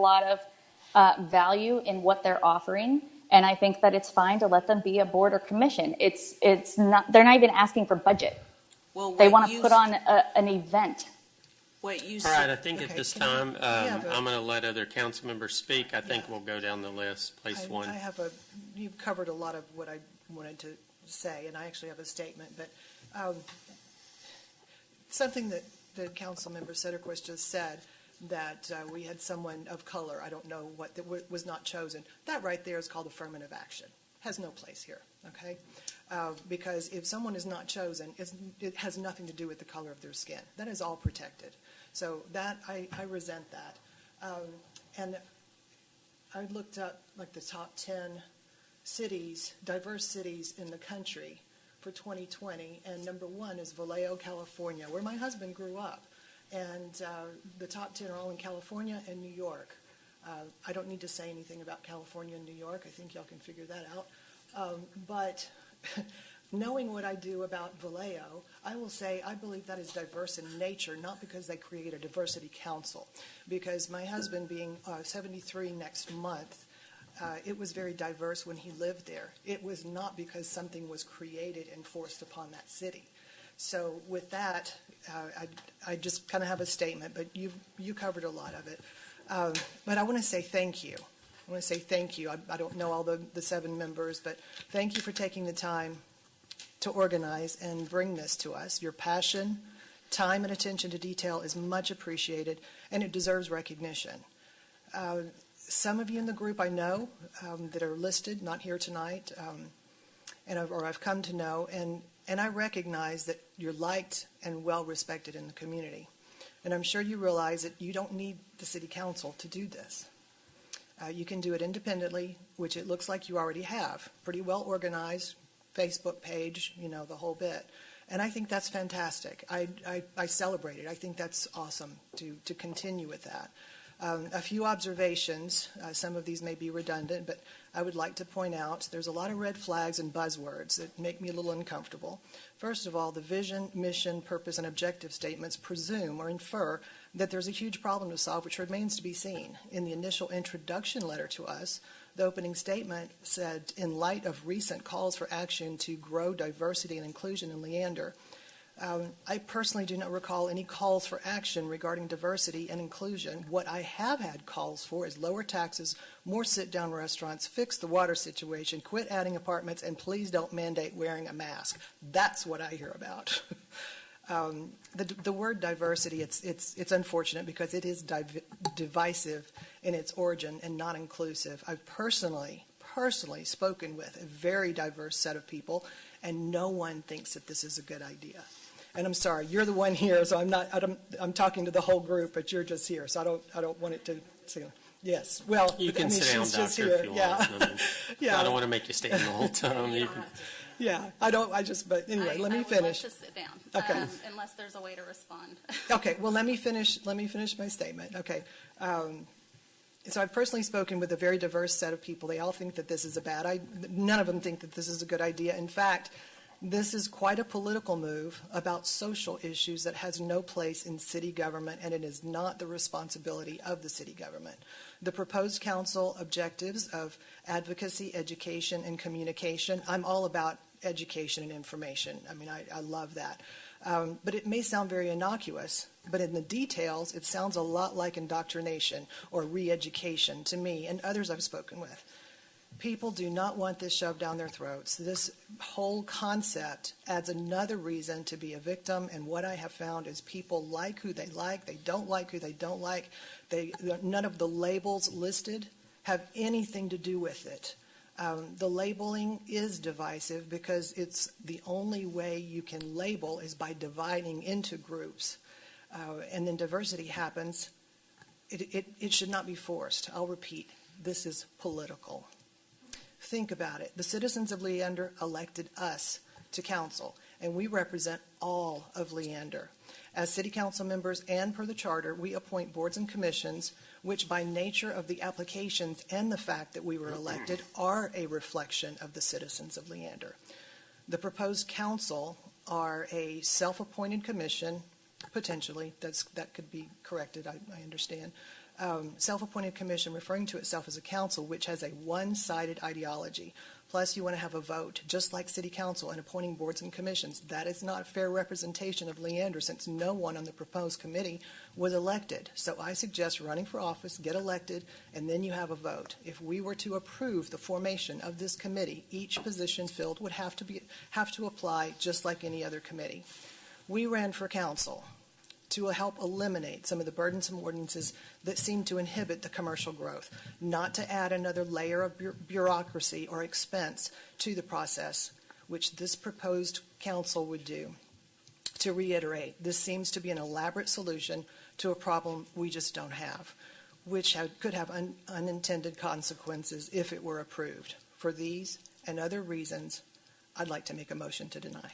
lot of value in what they're offering. And I think that it's fine to let them be a board or commission. It's not, they're not even asking for budget. Well, they want to put on an event. All right, I think at this time, I'm going to let other council members speak. I think we'll go down the list. Place one. You've covered a lot of what I wanted to say, and I actually have a statement. But something that the council member Sederquist just said, that we had someone of color, I don't know what, that was not chosen. That right there is called affirmative action. Has no place here, okay? Because if someone is not chosen, it has nothing to do with the color of their skin. That is all protected. So that, I resent that. And I looked up like the top 10 cities, diverse cities in the country for 2020, and number 1 is Vallejo, California, where my husband grew up. And the top 10 are all in California and New York. I don't need to say anything about California and New York. I think y'all can figure that out. But knowing what I do about Vallejo, I will say I believe that is diverse in nature, not because they create a diversity council. Because my husband being 73 next month, it was very diverse when he lived there. It was not because something was created and forced upon that city. So with that, I just kind of have a statement, but you covered a lot of it. But I want to say thank you. I want to say thank you. I don't know all the 7 members, but thank you for taking the time to organize and bring this to us. Your passion, time, and attention to detail is much appreciated, and it deserves recognition. Some of you in the group I know that are listed, not here tonight, or I've come to know, and I recognize that you're liked and well respected in the community. And I'm sure you realize that you don't need the city council to do this. You can do it independently, which it looks like you already have. Pretty well organized, Facebook page, you know, the whole bit. And I think that's fantastic. I celebrate it. I think that's awesome to continue with that. A few observations. Some of these may be redundant, but I would like to point out there's a lot of red flags and buzzwords that make me a little uncomfortable. First of all, the vision, mission, purpose, and objective statements presume or infer that there's a huge problem to solve, which remains to be seen. In the initial introduction letter to us, the opening statement said, in light of recent calls for action to grow diversity and inclusion in Leander, I personally do not recall any calls for action regarding diversity and inclusion. What I have had calls for is lower taxes, more sit-down restaurants, fix the water situation, quit adding apartments, and please don't mandate wearing a mask. That's what I hear about. The word diversity, it's unfortunate because it is divisive in its origin and not inclusive. I've personally spoken with a very diverse set of people, and no one thinks that this is a good idea. And I'm sorry, you're the one here, so I'm talking to the whole group, but you're just here, so I don't want it to. Yes, well, you can sit down, Doctor, if you want. Yeah, I don't want to make you stand the whole time. Yeah, I don't. But anyway, let me finish. I would like to sit down. Okay. Unless there's a way to respond. Okay. Well, let me finish my statement. Okay. So I've personally spoken with a very diverse set of people. They all think that this is none of them think that this is a good idea. In fact, this is quite a political move about social issues that has no place in city government, and it is not the responsibility of the city government. The proposed council objectives of advocacy, education, and communication, I'm all about education and information. I mean, I love that. But it may sound very innocuous, but in the details, it sounds a lot like indoctrination or re-education to me and others I've spoken with. People do not want this shoved down their throats. This whole concept adds another reason to be a victim, and what I have found is people like who they don't like who they don't like. None of the labels listed have anything to do with it. The labeling is divisive because it's the only way you can label is by dividing into groups. And then diversity happens. It should not be forced. I'll repeat, this is political. Think about it. The citizens of Leander elected us to council, and we represent all of Leander. As city council members and per the charter, we appoint boards and commissions, which by nature of the applications and the fact that we were elected are a reflection of the citizens of Leander. The proposed council are a self-appointed commission, potentially, that could be corrected, I understand, self-appointed commission referring to itself as a council, which has a one-sided ideology. Plus, you want to have a vote, just like city council and appointing boards and commissions. That is not a fair representation of Leander, since no one on the proposed committee was elected. So I suggest running for office, get elected, and then you have a vote. If we were to approve the formation of this committee, each position filled would have to apply just like any other committee. We ran for council to help eliminate some of the burdensome ordinances that seem to inhibit the commercial growth, not to add another layer of bureaucracy or expense to the process, which this proposed council would do. To reiterate, this seems to be an elaborate solution to a problem we just don't have, which could have unintended consequences if it were approved. For these and other reasons, I'd like to make a motion to deny.